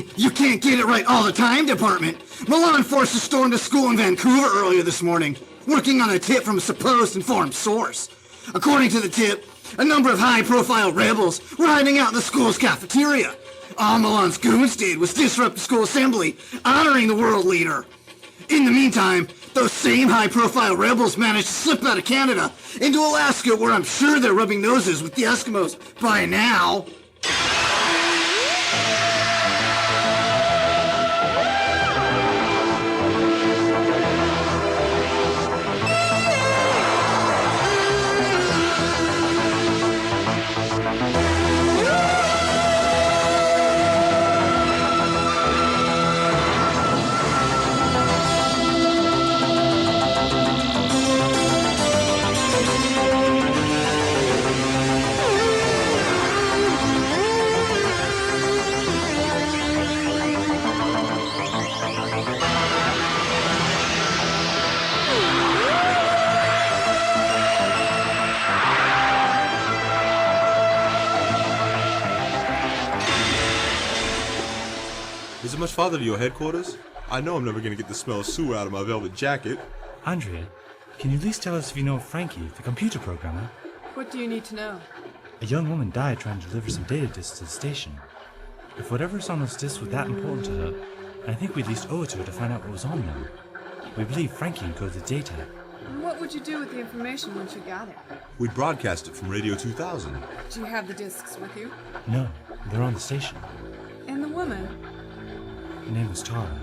the "you can't get it right all the time" department, Milan forces stormed a school in Vancouver earlier this morning, working on a tip from a supposed informed source. According to the tip, a number of high-profile rebels were hiding out in the school's cafeteria. All Milan's goons did was disrupt the school assembly, honoring the world leader. In the meantime, those same high-profile rebels managed to slip out of Canada into Alaska, where I'm sure they're rubbing noses with the Eskimos by now. Is it much farther to your headquarters? I know I'm never going to get the smell of sewer out of my velvet jacket. Andrea, can you at least tell us if you know Frankie, the computer programmer? What do you need to know? A young woman died trying to deliver some data disks to the station. If whatever's on those disks was that important to her, I think we at least owe it to her to find out what was on them. We believe Frankie encoded the data. And what would you do with the information once you got it? We'd broadcast it from Radio 2000. Do you have the discs with you? No, they're on the station. And the woman? Her name was Tara.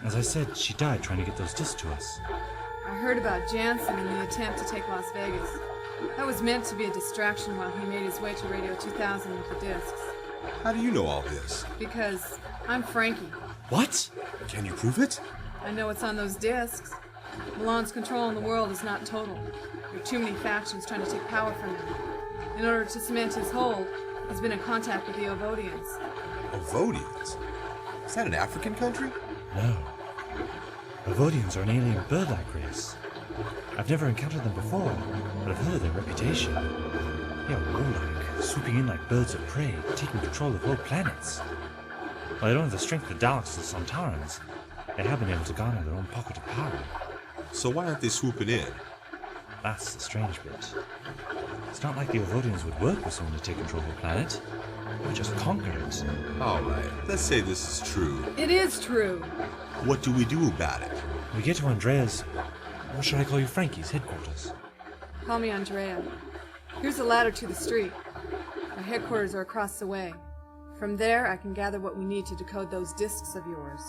As I said, she died trying to get those disks to us. I heard about Jansen and the attempt to take Las Vegas. That was meant to be a distraction while he made his way to Radio 2000 with the discs. How do you know all this? Because I'm Frankie. What? Can you prove it? I know what's on those discs. Milan's control in the world is not total. There are too many factions trying to take power from him. In order to cement his hold, he's been in contact with the Ovodians. Ovodians? Is that an African country? No. Ovodians are an alien bird-like race. I've never encountered them before, but I've heard of their reputation. They are warlike, swooping in like birds of prey, taking control of whole planets. While they don't have the strength of the Daleks or the Sontarans, they have been able to garner their own pocket of power. So why aren't they swooping in? That's the strange bit. It's not like the Ovodians would work with someone to take control of a planet. They would just conquer it. Alright, let's say this is true. It is true. What do we do about it? We get to Andrea's, or should I call you Frankie's, headquarters? Call me Andrea. Here's a ladder to the street. Our headquarters are across the way. From there, I can gather what we need to decode those discs of yours.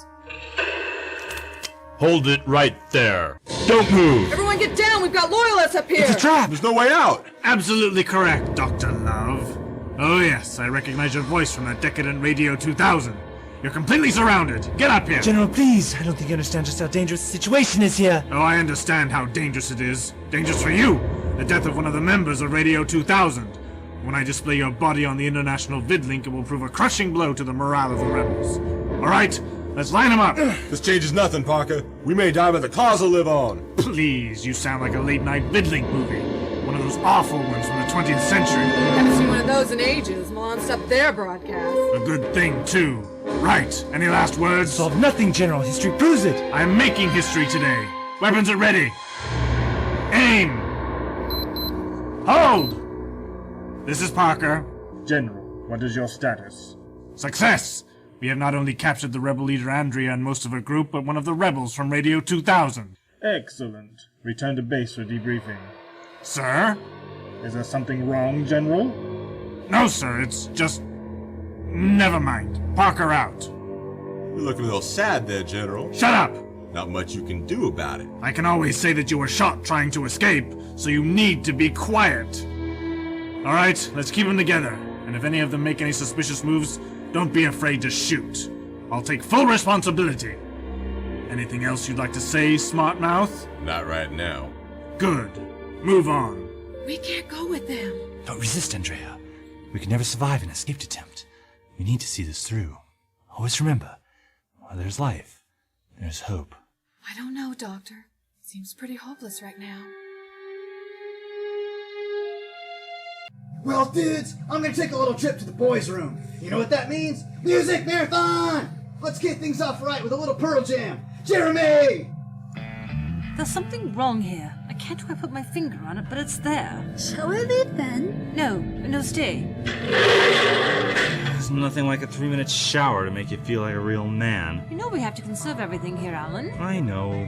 Hold it right there. Don't move. Everyone get down! We've got loyalists up here! It's a trap! There's no way out! Absolutely correct, Dr. Love. Oh yes, I recognize your voice from that decadent Radio 2000. You're completely surrounded. Get up here! General, please! I don't think you understand just how dangerous the situation is here. Oh, I understand how dangerous it is. Dangerous for you! The death of one of the members of Radio 2000. When I display your body on the International Vidlink, it will prove a crushing blow to the morale of the rebels. Alright, let's line them up! This changes nothing, Parker. We may die, but the cause will live on. Please, you sound like a late-night Vidlink movie. One of those awful ones from the 20th century. Haven't seen one of those in ages. Milan stopped their broadcast. A good thing, too. Right, any last words? Solve nothing, General. History proves it. I'm making history today. Weapons are ready. Aim! Hold! This is Parker. General, what is your status? Success! We have not only captured the rebel leader Andrea and most of her group, but one of the rebels from Radio 2000. Excellent. Return to base for debriefing. Sir? Is there something wrong, General? No, sir, it's just... Never mind. Parker out. You're looking a little sad there, General. Shut up! Not much you can do about it. I can always say that you were shot trying to escape, so you need to be quiet. Alright, let's keep them together. And if any of them make any suspicious moves, don't be afraid to shoot. I'll take full responsibility. Anything else you'd like to say, smart mouth? Not right now. Good. Move on. We can't go with them. Don't resist, Andrea. We can never survive an escape attempt. We need to see this through. Always remember, while there's life, there's hope. I don't know, Doctor. Seems pretty hopeless right now. Well, dudes, I'm gonna take a little trip to the boys' room. You know what that means? Music marathon! Let's get things off right with a little Pearl Jam. Jeremy! There's something wrong here. I can't quite put my finger on it, but it's there. Shall we leave then? No, stay. There's nothing like a 3-minute shower to make you feel like a real man. You know we have to conserve everything here, Alan. I know.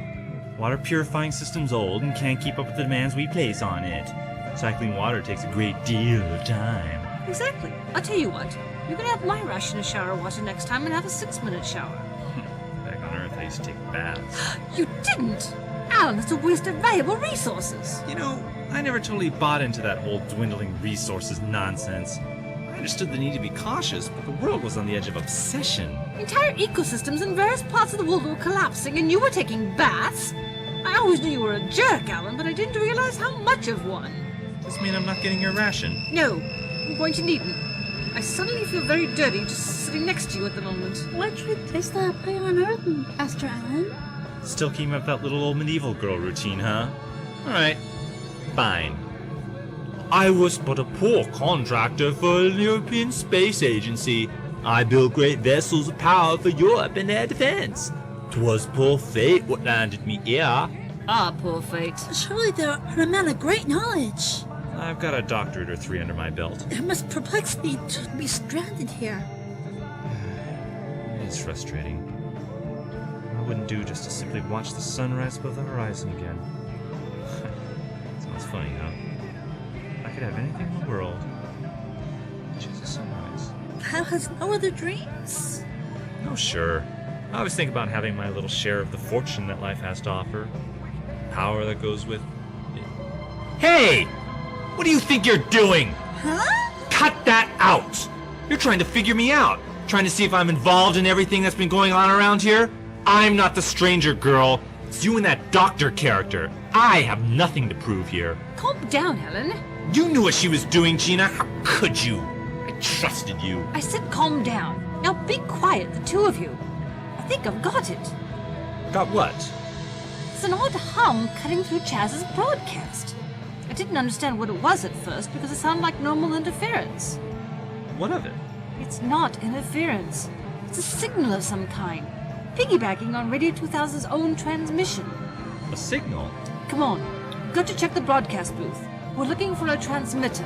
Water purifying system's old and can't keep up with the demands we place on it. Cycling water takes a great deal of time. Exactly. I'll tell you what. You can have my ration of shower water next time and have a 6-minute shower. Back on Earth, I used to take baths. You didn't! Alan, that's a waste of valuable resources. You know, I never totally bought into that whole dwindling resources nonsense. I understood the need to be cautious, but the world was on the edge of obsession. Entire ecosystems in various parts of the world were collapsing and you were taking baths? I always knew you were a jerk, Alan, but I didn't realize how much of one. Does this mean I'm not getting your ration? No, I'm going to need them. I suddenly feel very dirty just sitting next to you at the moment. What should place that play on Earth, Master Alan? Still keeping up that little old medieval girl routine, huh? Alright. Fine. I was but a poor contractor for the European Space Agency. I built great vessels of power for Europe and their defense. 'Twas poor fate what landed me here. Ah, poor fate. Surely there are a man of great knowledge. I've got a doctorate or 3 under my belt. It must perplex me to be stranded here. It's frustrating. I wouldn't do just to simply watch the sunrise above the horizon again. Sounds funny, huh? I could have anything in the world. Choose a sunrise. Hal has no other dreams. Oh, sure. I always think about having my little share of the fortune that life has to offer. Power that goes with it. Hey! What do you think you're doing? Huh? Cut that out! You're trying to figure me out. Trying to see if I'm involved in everything that's been going on around here? I'm not the stranger, girl. It's you and that doctor character. I have nothing to prove here. Calm down, Helen. You knew what she was doing, Gina. How could you? I trusted you. I said calm down. Now be quiet, the two of you. I think I've got it. Got what? It's an odd hum cutting through Chaz's broadcast. I didn't understand what it was at first because it sounded like normal interference. What of it? It's not interference. It's a signal of some kind, piggybacking on Radio 2000's own transmission. A signal? Come on, we've got to check the broadcast booth. We're looking for a transmitter.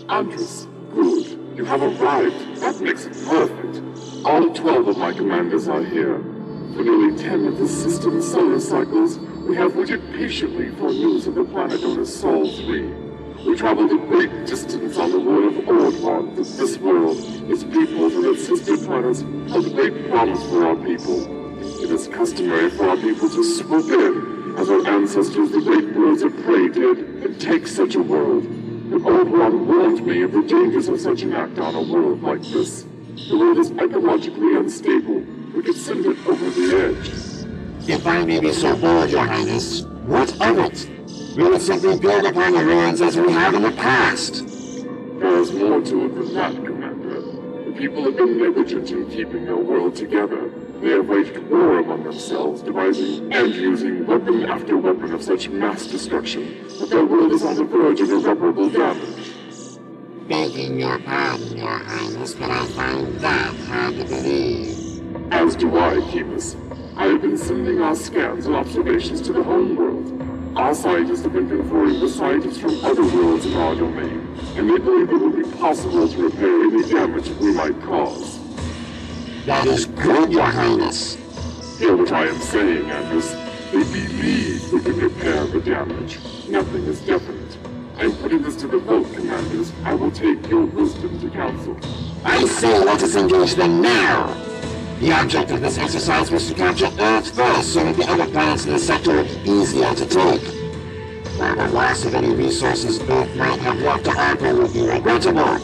Andres, good. You have arrived. That makes it perfect. All 12 of my commanders are here. For nearly 10 of the system's solar cycles, we have waited patiently for news of the planet known as Sol 3. We traveled a great distance on the word of Ordwad that this world, its peoples, and its sister planets held great promise for our people. It is customary for our people to swoop in, as our ancestors, the great birds of prey, did, and take such a world. But Ordwad warned me of the dangers of such an act on a world like this. The world is ecologically unstable. We could send it over the edge. If I may be so bold, Your Highness, what of it? We would simply build upon the ruins as we have in the past. There is more to it than that, Commander. The people have been negligent in keeping their world together. They have waged war among themselves, devising and using weapon after weapon of such mass destruction that their world is on the verge of irreparable damage. Begging your pardon, Your Highness, but I find that hard to believe. As do I, Keepus. I have been sending our scans and observations to the home world. Our scientists have been conferring with scientists from other worlds in our domain, and they believe it will be possible to repair any damage we might cause. That is good, Your Highness. Hear what I am saying, Andres. They believe we can repair the damage. Nothing is definite. I am putting this to the vote, Commanders. I will take your wisdom to counsel. I say let us engage them now. The object of this exercise was to capture Earth first so that the other planets in the sector would be easier to take. While the loss of any resources Earth might have left to Arbor would be regrettable,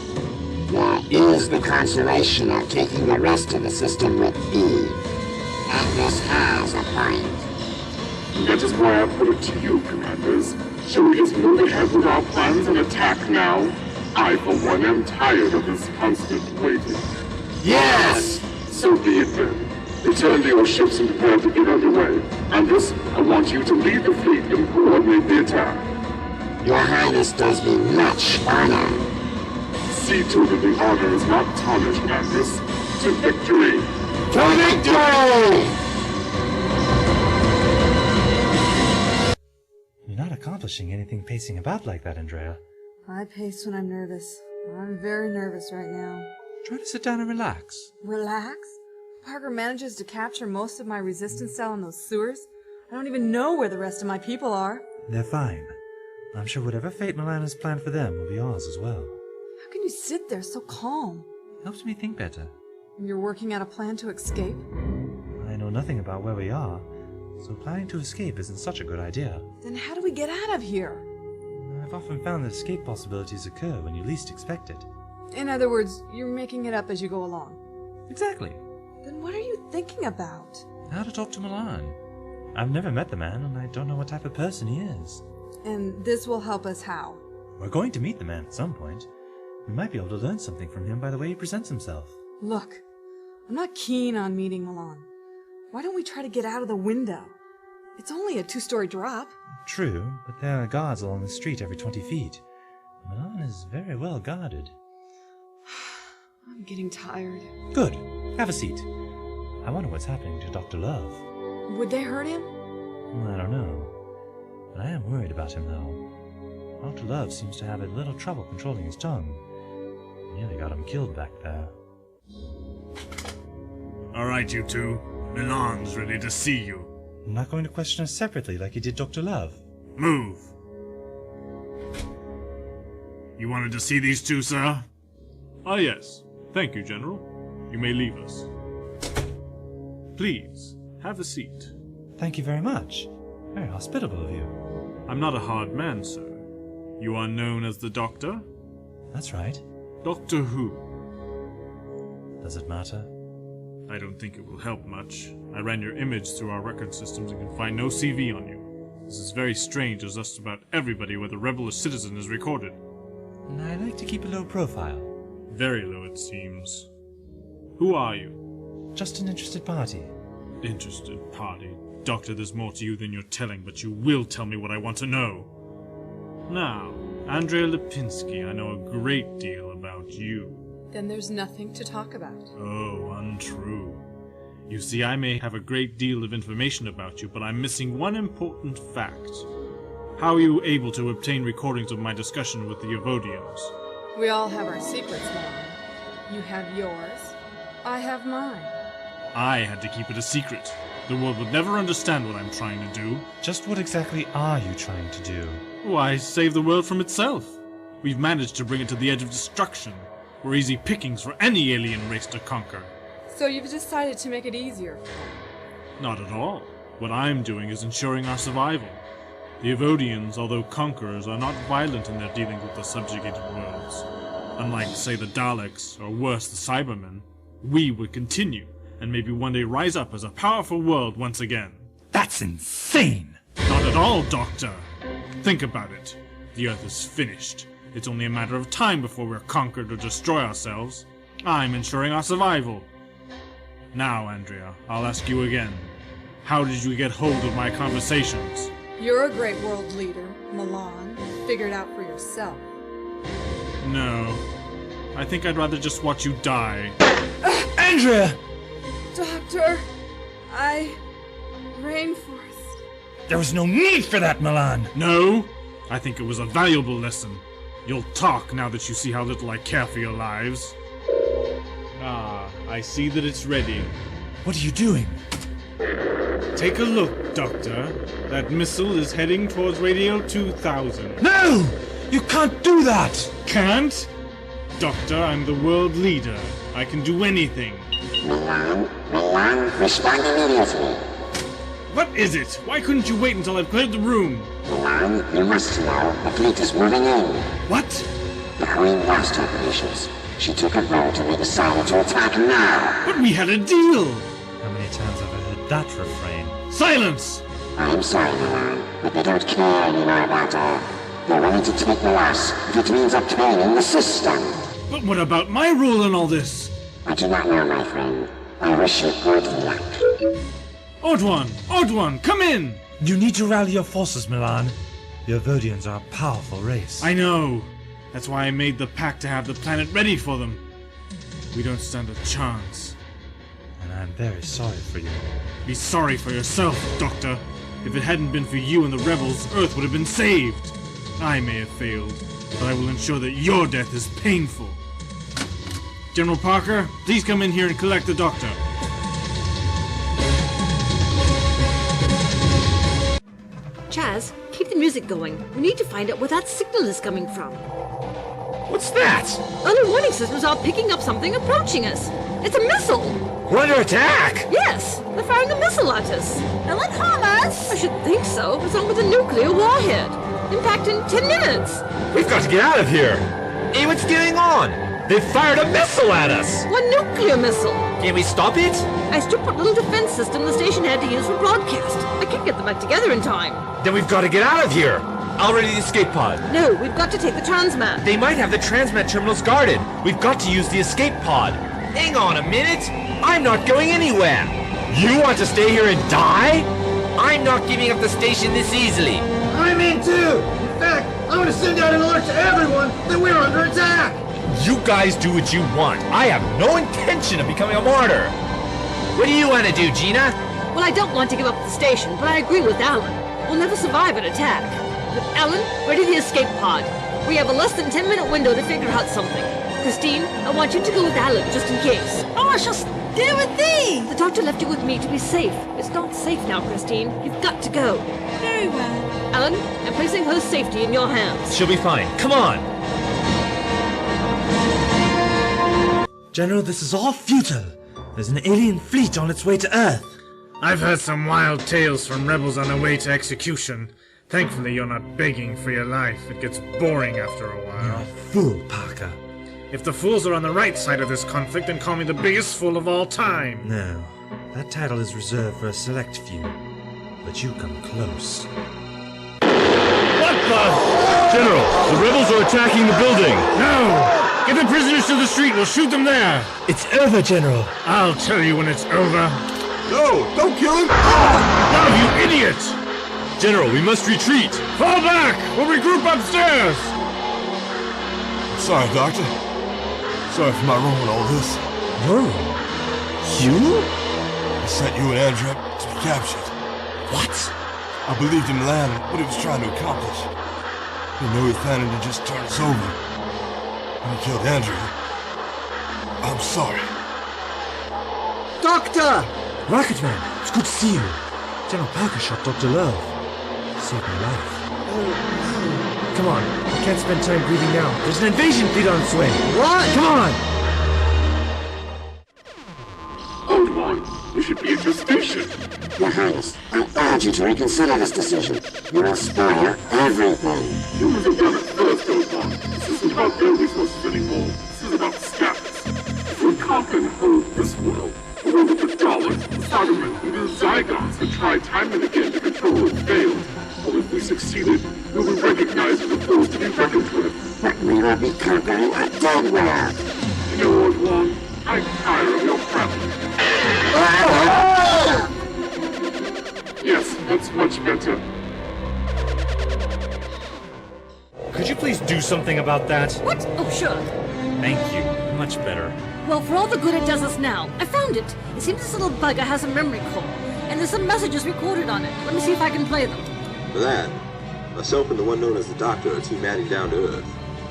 there is the consolation of taking the rest of the system with ease. And this has a point. That is why I put it to you, Commanders. Shall we just move ahead with our plans and attack now? I, for one, am tired of this constant waiting. Yes! So be it then. The Return to your ships and prepare to get underway. Andrus, I want you to lead the fleet and coordinate the attack. Your Highness does me much honor. See to it that the honor is not tarnished, Andrus. To victory! To victory! You're not accomplishing anything pacing about like that, Andrea. I pace when I'm nervous. I'm very nervous right now. Try to sit down and relax. Relax? Parker manages to capture most of my resistance cell in those sewers? I don't even know where the rest of my people are. They're fine. I'm sure whatever fate Milan has planned for them will be ours as well. How can you sit there so calm? Helps me think better. You're working out a plan to escape? I know nothing about where we are, so planning to escape isn't such a good idea. Then how do we get out of here? I've often found that escape possibilities occur when you least expect it. In other words, you're making it up as you go along. Exactly. Then what are you thinking about? How to talk to Milan. I've never met the man, and I don't know what type of person he is. And this will help us how? We're going to meet the man at some point. We might be able to learn something from him by the way he presents himself. Look, I'm not keen on meeting Milan. Why don't we try to get out of the window? It's only a 2-story drop. True, but there are guards along the street every 20 feet. Milan is very well guarded. I'm getting tired. Good. Have a seat. I wonder what's happening to Dr. Love. Would they hurt him? Well, I don't know. But I am worried about him, though. Dr. Love seems to have a little trouble controlling his tongue. Nearly got him killed back there. Alright, you two. Milan's ready to see you. I'm not going to question us separately like you did Dr. Love. Move. You wanted to see these two, sir? Ah, yes. Thank you, General. You may leave us. Please, have a seat. Thank you very much. Very hospitable of you. I'm not a hard man, sir. You are known as the Doctor? That's right. Doctor who? Does it matter? I don't think it will help much. I ran your image through our record systems and can find no CV on you. This is very strange, as just about everybody, whether rebel or citizen, is recorded. And I like to keep a low profile. Very low, it seems. Who are you? Just an interested party. Interested party. Doctor, there's more to you than you're telling, but you will tell me what I want to know. Now, Andrea Lipinski, I know a great deal about you. Then there's nothing to talk about. Oh, untrue. You see, I may have a great deal of information about you, but I'm missing one important fact. How are you able to obtain recordings of my discussion with the Evodians? We all have our secrets, Milan. You have yours. I have mine. I had to keep it a secret. The world would never understand what I'm trying to do. Just what exactly are you trying to do? Why, save the world from itself. We've managed to bring it to the edge of destruction. We're easy pickings for any alien race to conquer. So you've decided to make it easier. Not at all. What I'm doing is ensuring our survival. The Evodians, although conquerors, are not violent in their dealings with the subjugated worlds. Unlike, say, the Daleks, or worse, the Cybermen, we would continue, and maybe one day rise up as a powerful world once again. That's insane! Not at all, Doctor! Think about it. The Earth is finished. It's only a matter of time before we're conquered or destroy ourselves. I'm ensuring our survival. Now, Andrea, I'll ask you again. How did you get hold of my conversations? You're a great world leader, Milan. Figure it out for yourself. No. I think I'd rather just watch you die. Andrea! Doctor, Rainforest. There was no need for that, Milan! No? I think it was a valuable lesson. You'll talk now that you see how little I care for your lives. Ah, I see that it's ready. What are you doing? Take a look, Doctor. That missile is heading towards Radio 2000. No! You can't do that! Can't? Doctor, I'm the world leader. I can do anything. Milan, respond immediately. What is it? Why couldn't you wait until I've cleared the room? Milan, you must know the fleet is moving in. What? The Queen lost operations. She took a vote and we decided to attack now. But we had a deal! How many times have I heard that refrain? Silence! I'm sorry, Milan, but they don't care anymore about her. They're willing to take the loss if it means obtaining the system. But what about my role in all this? I do not know, my friend. I wish you good luck. Odd One, come in! You need to rally your forces, Milan. The Evodians are a powerful race. I know. That's why I made the pact to have the planet ready for them. We don't stand a chance. And I'm very sorry for you. Be sorry for yourself, Doctor. If it hadn't been for you and the rebels, Earth would have been saved. I may have failed, but I will ensure that your death is painful. General Parker, please come in here and collect the Doctor. Chaz, keep the music going. We need to find out where that signal is coming from. What's that? Early warning systems are picking up something approaching us. It's a missile! We're under attack! Yes, they're firing a missile at us. Will it harm us? I should think so. It's on with a nuclear warhead. Impact in 10 minutes. We've got to get out of here! Hey, what's going on? They fired a missile at us! One nuclear missile. Can we stop it? I stripped what little defense system the station had to use for broadcast. I can't get them back together in time. Then we've got to get out of here! I'll ready the escape pod. No, we've got to take the transmat. They might have the transmat terminals guarded. We've got to use the escape pod. Hang on a minute! I'm not going anywhere! You want to stay here and die? I'm not giving up the station this easily. I'm in too! In fact, I want to send out an alert to everyone that we're under attack! You guys do what you want. I have no intention of becoming a martyr. What do you want to do, Gina? Well, I don't want to give up the station, but I agree with Alan. We'll never survive an attack. But Alan, ready the escape pod. We have a less than 10-minute window to figure out something. Christine, I want you to go with Alan, just in case. Oh, I shall stay with thee! The doctor left you with me to be safe. It's not safe now, Christine. You've got to go. Very well. Alan, I'm placing her safety in your hands. She'll be fine. Come on! General, this is all futile. There's an alien fleet on its way to Earth. I've heard some wild tales from rebels on their way to execution. Thankfully, you're not begging for your life. It gets boring after a You're while. a fool, Parker. If the fools are on the right side of this conflict, then call me the biggest fool of all time. No, that title is reserved for a select few. But you come close. What the? General, the rebels are attacking the building. No! Get the prisoners to the street. We'll shoot them there. It's over, General. I'll tell you when it's over. No, don't kill him! No, you idiot! General, we must retreat. Fall back! We'll regroup upstairs! Sorry, Doctor. Sorry for my role in all this. Your role? You? I sent you and Andrew to be captured. What? I believed in Milan and what he was trying to accomplish. I know he was planning to just turn us over. When he killed Andrew, I'm sorry. Doctor! Rocketman, it's good to see you. General Parker shot Dr. Love. Saved my life. Come on, we can't spend time grieving now. There's an invasion fleet on its way. What? Come on! Old one, you should be at your station. Your Highness, I urge you to reconsider this decision. You will spoil everything. Humans have done it first, Old one. This isn't about their resources anymore. This is about status. If we conquer and hold this world, the world of the Daleks, the Cybermen, and the Zygons have tried time and again to control and failed. Or if we succeeded, we will be recognized as a force to be reckoned with. But we will be conquering a dead world. You know, Old one, I'm tired of your prattle. Yes, that's much better. Could you please do something about that? What? Oh, sure. Thank you. Much better. Well, for all the good it does us now, I found it. It seems this little bugger has a memory core, and there's some messages recorded on it. Let me see if I can play them. For that, myself and the one known as the Doctor are team adding down to Earth.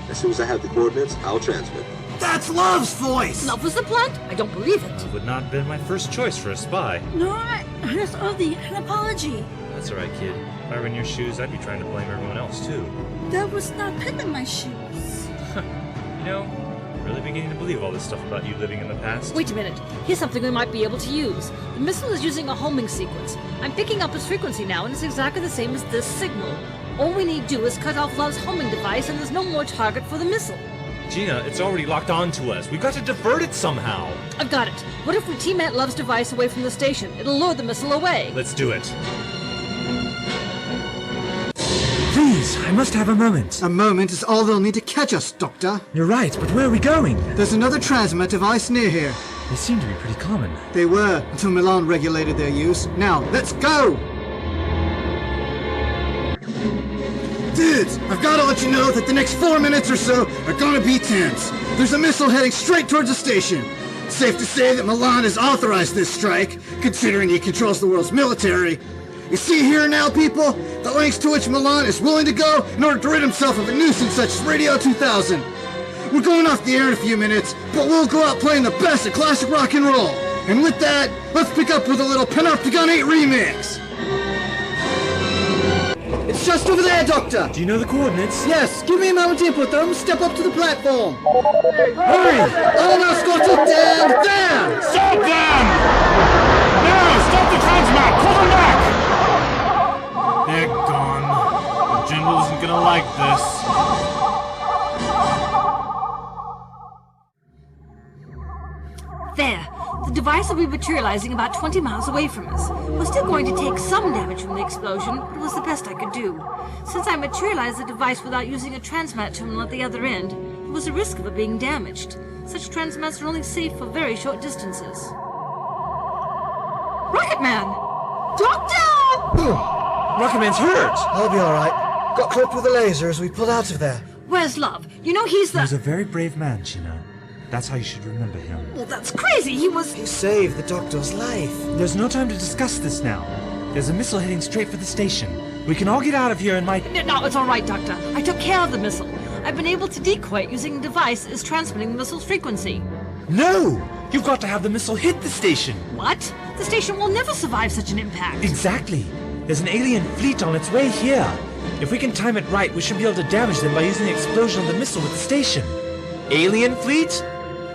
As soon as I have the coordinates, I'll transmit. That's Love's voice! Love was the plant? I don't believe it. It would not have been my first choice for a spy. No, I owe thee an apology. That's alright, kid. If I were in your shoes, I'd be trying to blame everyone else, too. There was not pen in my shoes. You know, I'm really beginning to believe all this stuff about you living in the past. Wait a minute. Here's something we might be able to use. The missile is using a homing sequence. I'm picking up its frequency now, and it's exactly the same as this signal. All we need to do is cut off Love's homing device, and there's no more target for the missile. Gina, it's already locked on to us. We've got to divert it somehow. I've got it. What if we team Love's device away from the station? It'll lure the missile away. Let's do it. Please, I must have a moment. A moment is all they'll need to catch us, Doctor. You're right, but where are we going? There's another transmit device near here. They seem to be pretty common. They were, until Milan regulated their use. Now, let's go! Dudes, I've got to let you know that the next 4 minutes or so are gonna be tense. There's a missile heading straight towards the station. It's safe to say that Milan has authorized this strike, considering he controls the world's military. You see here now, people, the lengths to which Milan is willing to go in order to rid himself of a nuisance such as Radio 2000. We're going off the air in a few minutes, but we'll go out playing the best of classic rock and roll. And with that, let's pick up with a little Panopticon 8 remix. It's just over there, Doctor! Do you know the coordinates? Yes, give me a moment to input them. Step up to the platform. Hurry! Oh, no, Scotty, down! There! Stop them! No! Stop the transmat! Pull them back! They're gone. The General isn't gonna like this. There. The device will be materializing about 20 miles away from us. We're still going to take some damage from the explosion, but it was the best I could do. Since I materialized the device without using a transmat terminal at the other end, there was a risk of it being damaged. Such transmats are only safe for very short distances. Rocket Man! Doctor! Rocket Man's hurt! I'll be alright. Got clipped with a laser as we pulled out of there. Where's Love? You know he's He was the... a very brave man, Chino. That's how you should remember him. Well, that's crazy. He was... You saved the Doctor's life. There's no time to discuss this now. There's a missile heading straight for the station. We can all get out of here and No, it's all right, Doctor. I took care of the missile. I've been able to decoy it using a device that is transmitting the missile's frequency. No! You've got to have the missile hit the station! What? The station will never survive such an impact. Exactly! There's an alien fleet on its way here! If we can time it right, we should be able to damage them by using the explosion of the missile with the station. Alien fleet?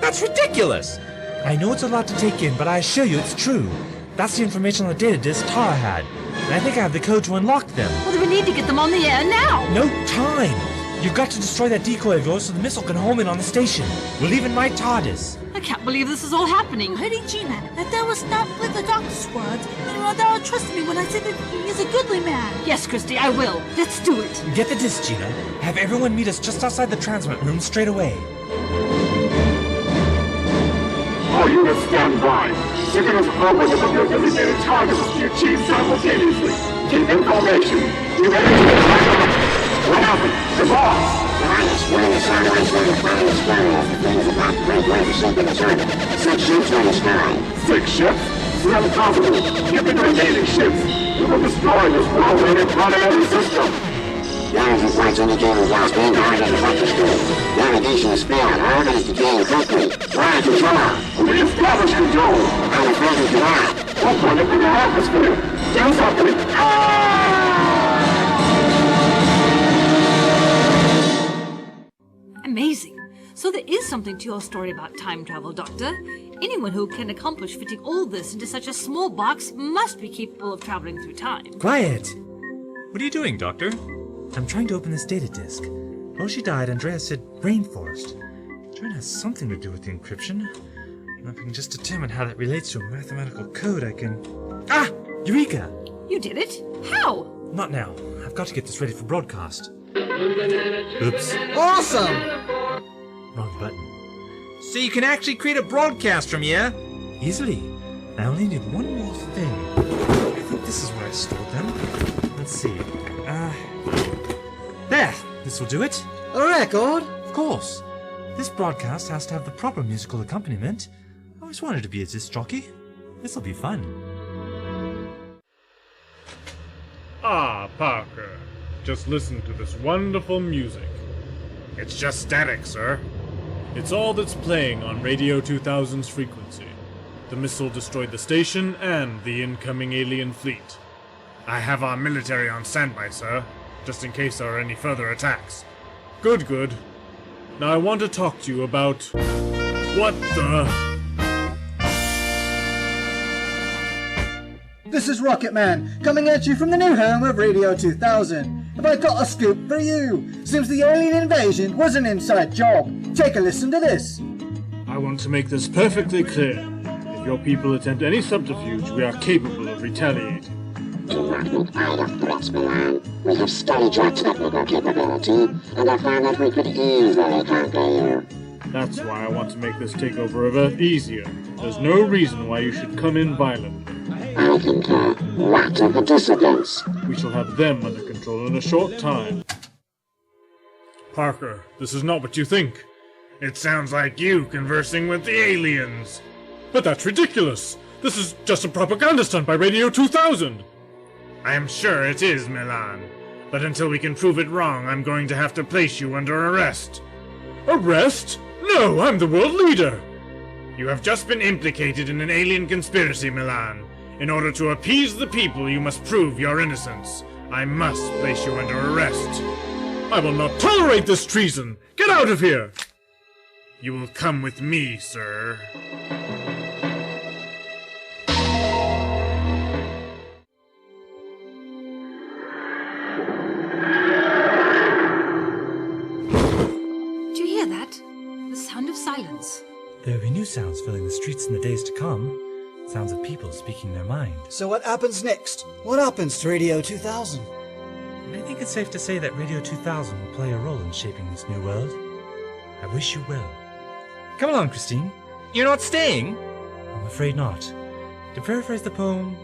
That's ridiculous! I know it's a lot to take in, but I assure you it's true. That's the information on the data disk Tara had. And I think I have the code to unlock them. Well, then we need to get them on the air now! No time! You've got to destroy that decoy of yours so the missile can home in on the station. We're leaving my TARDIS. I can't believe this is all happening. Hurry, Gina, that was not with the doctor's words. Thou trust me when I say that he is a goodly man. Yes, Christy, I will. Let's do it. Get the disc, Gina. Have everyone meet us just outside the transmit room straight away. All units stand by. Signals over the designated targets to be achieved simultaneously. Keep in formation. You ready to attack? What happened? The boss! One of the satellites were the final experiments. The things about to break away from shaping the target. 6 ships were destroyed. 6 ships? It's impossible. Get the remaining ships. We will destroy this world-leading planetary system. Guidance reports indicate we've lost main power and reflector screen. Navigation is failed. Our orbit is decaying quickly. We're out of control. Re-establish control. I'm afraid we cannot. We'll put it in the atmosphere. Do something. Amazing. So there is something to your story about time travel, Doctor. Anyone who can accomplish fitting all this into such a small box must be capable of traveling through time. Quiet! What are you doing, Doctor? I'm trying to open this data disk. While she died, Andrea said rainforest. Sure has something to do with the encryption. And if I can just determine how that relates to a mathematical code, I can... Ah! Eureka! You did it? How? Not now. I've got to get this ready for broadcast. Oops. Awesome! Wrong button. So you can actually create a broadcast from here? Easily. I only need one more thing. I think this is where I stored them. Let's see. There! This will do it. A record? Of course. This broadcast has to have the proper musical accompaniment. I always wanted to be a disc jockey. This'll be fun. Ah, Parker. Just listen to this wonderful music. It's just static, sir. It's all that's playing on Radio 2000's frequency. The missile destroyed the station and the incoming alien fleet. I have our military on standby, sir, just in case there are any further attacks. Good, good. Now I want to talk to you about... What the... This is Rocket Man, coming at you from the new home of Radio 2000. Have I got a scoop for you? Seems the alien invasion was an inside job. Take a listen to this. I want to make this perfectly clear. If your people attempt any subterfuge, we are capable of retaliating. Do not make idle threats, Milan. We have studied your technical capability, and have found that we could easily conquer you. That's why I want to make this takeover of Earth easier. There's no reason why you should come in violently. I concur. What are the dissidents? We shall have them under control in a short time. Parker, this is not what you think. It sounds like you conversing with the aliens. But that's ridiculous! This is just a propaganda stunt by Radio 2000! I am sure it is, Milan. But until we can prove it wrong, I'm going to have to place you under arrest. Arrest? No, I'm the world leader! You have just been implicated in an alien conspiracy, Milan. In order to appease the people, you must prove your innocence. I must place you under arrest. I will not tolerate this treason! Get out of here! You will come with me, sir. Do you hear that? The sound of silence. There will be new sounds filling the streets in the days to come. Sounds of people speaking their mind. So what happens next? What happens to Radio 2000? I think it's safe to say that Radio 2000 will play a role in shaping this new world. I wish you well. Come along, Christine. You're not staying? I'm afraid not. To paraphrase the poem,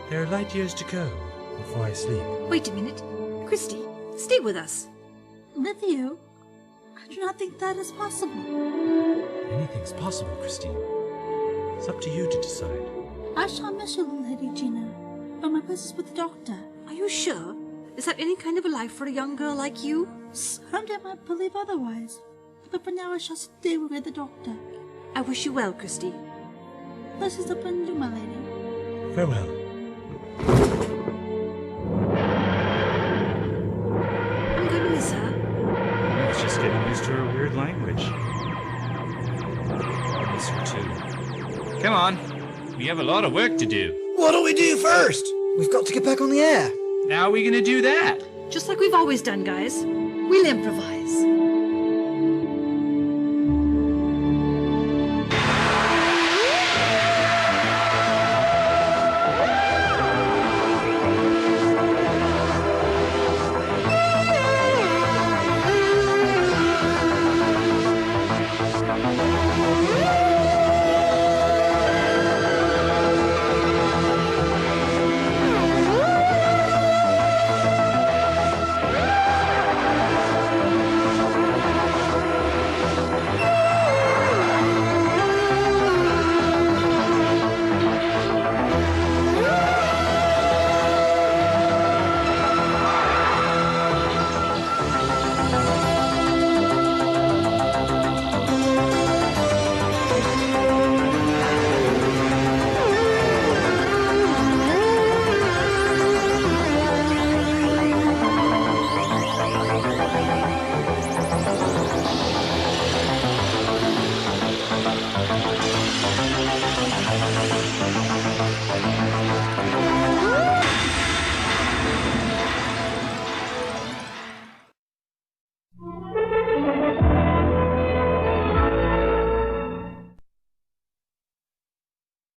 there are light years to go before I sleep. Wait a minute. Christy, stay with us. With you? I do not think that is possible. Anything's possible, Christine. It's up to you to decide. I shall miss you, Lady Gina, but my place is with the doctor. Are you sure? Is that any kind of a life for a young girl like you? Someday I might believe otherwise, but for now I shall stay with the doctor. I wish you well, Christy. This is open to my lady. Farewell. I'm gonna miss her. It's just getting used to her weird language. I miss her too. Come on. We have a lot of work to do. What do we do first? We've got to get back on the air. How are we gonna do that? Just like we've always done, guys. We'll improvise.